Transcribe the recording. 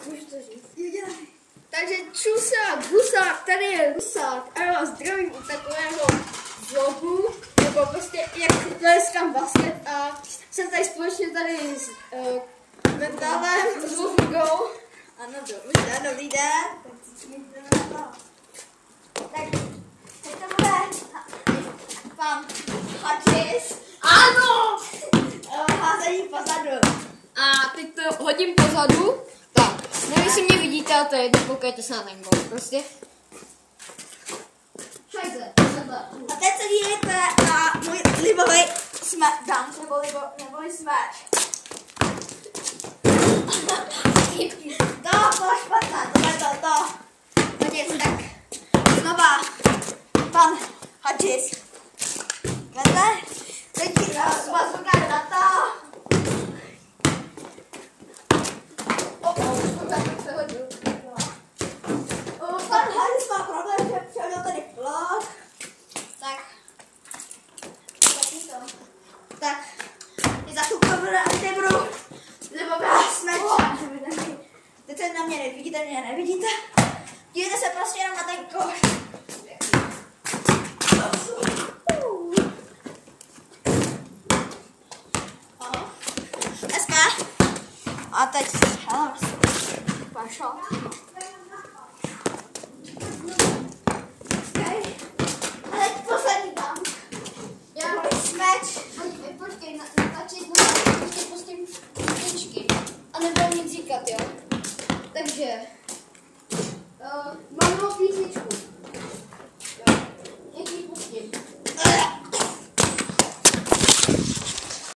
můžu to říct. Takže čusák, husák, tady je husák a já vás zdravím u takového vlogu, nebo prostě jak tleskám basket a jsem tady společně tady s Mentálem, s Wolfgou. Ano, dobrý den. Tak, teď to bude pan Hadžis. Ano! Házení pozadu. A teď to hodím pozadu. Tak, nevím, jestli mě vidíte, ale to je jedno, koukejte se na ten gol, prostě. Šajze, a teď se dívejte na můj libový dunk, neboli smash. To bylo špatné, to. Hadžis, tak znova pan Hadžis. Vedle, teď vás ukážu na to. Pan Hadžis má problém, že přehodil tady vlog. Tak, za chvilku budu libová smash. Teď se na mě nevidíte. Dívejte se prostě jenom na ten koš. Dneska. A teď, pašo.